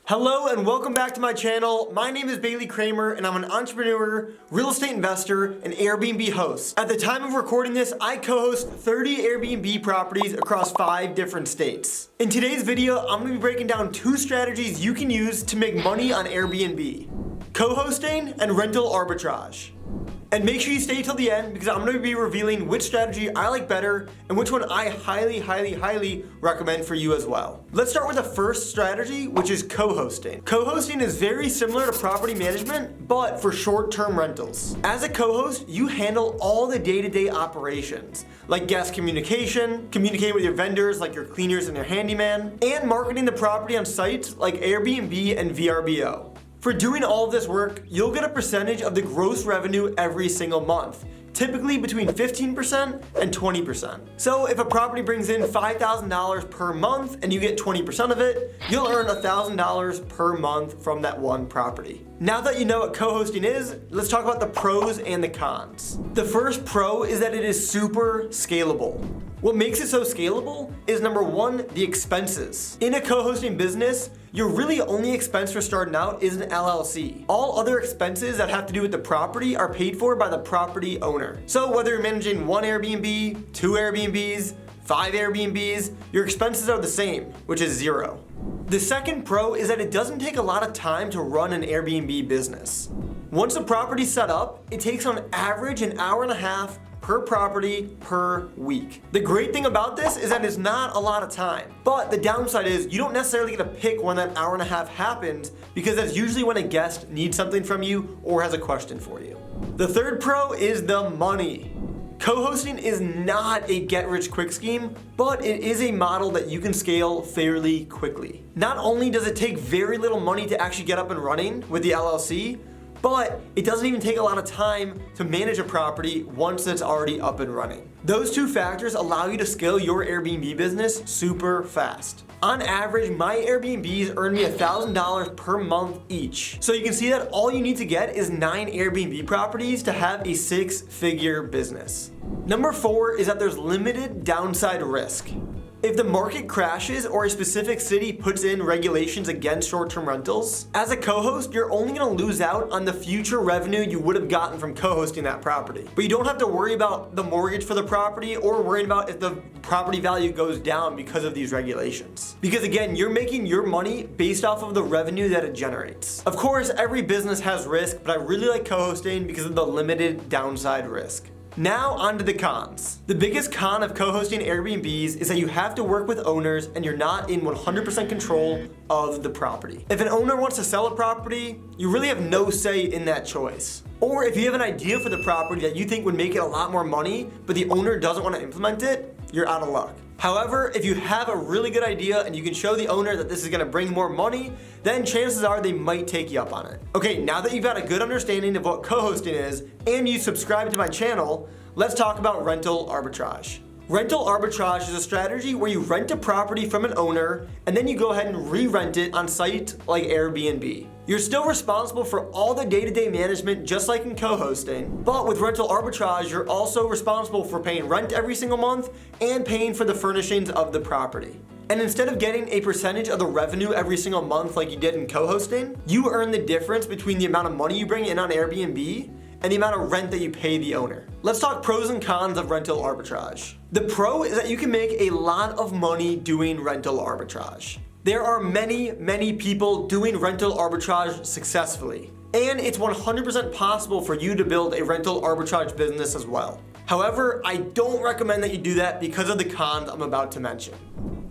Hello and welcome back to my channel. My name is Bailey Kramer and I'm an entrepreneur, real estate investor, and Airbnb host. At the time of recording this, I co-host 30 Airbnb properties across 5 different states. In today's video, I'm going to be breaking down 2 strategies you can use to make money on Airbnb: co-hosting and rental arbitrage. And make sure you stay till the end because I'm going to be revealing which strategy I like better and which one I highly recommend for you as well. Let's start with the first strategy, which is co-hosting. Co-hosting is very similar to property management, but for short-term rentals. As a co-host, you handle all the day-to-day operations, like guest communication, communicating with your vendors like your cleaners and your handyman, and marketing the property on sites like Airbnb and VRBO. For doing all of this work, you'll get a percentage of the gross revenue every single month, typically between 15% and 20%. So if a property brings in $5,000 per month and you get 20% of it, you'll earn $1,000 per month from that one property. Now that you know what co-hosting is, let's talk about the pros and the cons. The first pro is that it is super scalable. What makes it so scalable is number 1, the expenses. In a co-hosting business, your really only expense for starting out is an LLC. All other expenses that have to do with the property are paid for by the property owner. So whether you're managing 1 Airbnb, 2 Airbnbs, 5 Airbnbs, your expenses are the same, which is 0. The second pro is that it doesn't take a lot of time to run an Airbnb business. Once the property's set up, it takes on average an hour and a half per property per week. The great thing about this is that it's not a lot of time, but the downside is you don't necessarily get to pick when that hour and a half happens because that's usually when a guest needs something from you or has a question for you. The third pro is the money. Co-hosting is not a get-rich-quick scheme, but it is a model that you can scale fairly quickly. Not only does it take very little money to actually get up and running with the LLC, but it doesn't even take a lot of time to manage a property once it's already up and running. Those 2 factors allow you to scale your Airbnb business super fast. On average, my Airbnbs earn me $1,000 per month each. So you can see that all you need to get is 9 Airbnb properties to have a 6-figure business. Number 4 is that there's limited downside risk. If the market crashes or a specific city puts in regulations against short-term rentals, as a co-host, you're only going to lose out on the future revenue you would have gotten from co-hosting that property. But you don't have to worry about the mortgage for the property or worrying about if the property value goes down because of these regulations. Because again, you're making your money based off of the revenue that it generates. Of course, every business has risk, but I really like co-hosting because of the limited downside risk. Now onto the cons. The biggest con of co-hosting Airbnbs is that you have to work with owners and you're not in 100% control of the property. If an owner wants to sell a property, you really have no say in that choice. Or if you have an idea for the property that you think would make it a lot more money, but the owner doesn't want to implement it, you're out of luck. However, if you have a really good idea and you can show the owner that this is going to bring more money, then chances are they might take you up on it. Okay, now that you've got a good understanding of what co-hosting is and you subscribe to my channel, let's talk about rental arbitrage. Rental arbitrage is a strategy where you rent a property from an owner and then you go ahead and re-rent it on sites like Airbnb. You're still responsible for all the day-to-day management just like in co-hosting, but with rental arbitrage, you're also responsible for paying rent every single month and paying for the furnishings of the property. And instead of getting a percentage of the revenue every single month like you did in co-hosting, you earn the difference between the amount of money you bring in on Airbnb and the amount of rent that you pay the owner. Let's talk pros and cons of rental arbitrage. The pro is that you can make a lot of money doing rental arbitrage. There are many people doing rental arbitrage successfully, and it's 100% possible for you to build a rental arbitrage business as well. However, I don't recommend that you do that because of the cons I'm about to mention.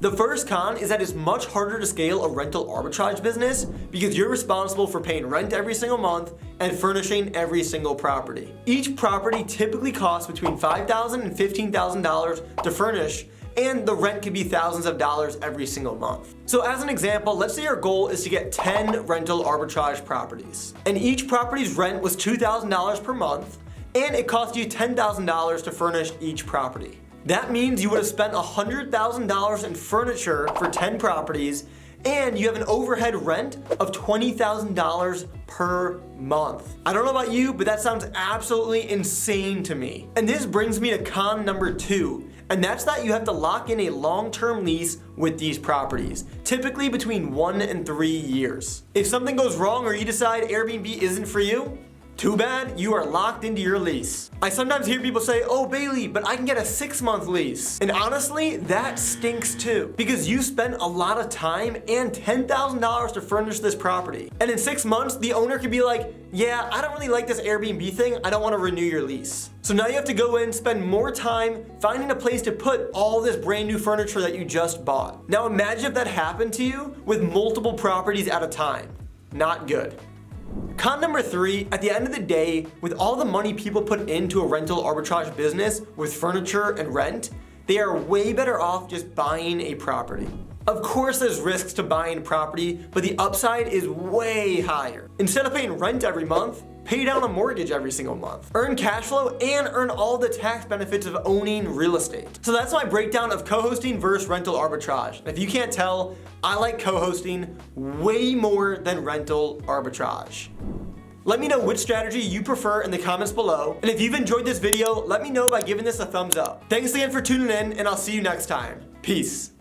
The first con is that it's much harder to scale a rental arbitrage business because you're responsible for paying rent every single month and furnishing every single property. Each property typically costs between $5,000 and $15,000 to furnish, and the rent could be thousands of dollars every single month. So as an example, let's say our goal is to get 10 rental arbitrage properties, and each property's rent was $2,000 per month, and it cost you $10,000 to furnish each property. That means you would have spent $100,000 in furniture for 10 properties, and you have an overhead rent of $20,000 per month. I don't know about you, but that sounds absolutely insane to me. And this brings me to con number 2, and that's that you have to lock in a long-term lease with these properties, typically between 1 and 3 years. If something goes wrong or you decide Airbnb isn't for you, too bad, you are locked into your lease. I sometimes hear people say, oh Bailey, but I can get a 6-month lease. And honestly, that stinks too, because you spent a lot of time and $10,000 to furnish this property. And in 6 months, the owner could be like, yeah, I don't really like this Airbnb thing, I don't want to renew your lease. So now you have to go in, spend more time finding a place to put all this brand new furniture that you just bought. Now imagine if that happened to you with multiple properties at a time. Not good. Con number 3, at the end of the day, with all the money people put into a rental arbitrage business with furniture and rent, they are way better off just buying a property. Of course there's risks to buying property, but the upside is way higher. Instead of paying rent every month, pay down a mortgage every single month. Earn cash flow and earn all the tax benefits of owning real estate. So that's my breakdown of co-hosting versus rental arbitrage. If you can't tell, I like co-hosting way more than rental arbitrage. Let me know which strategy you prefer in the comments below. And if you've enjoyed this video, let me know by giving this a thumbs up. Thanks again for tuning in, and I'll see you next time. Peace.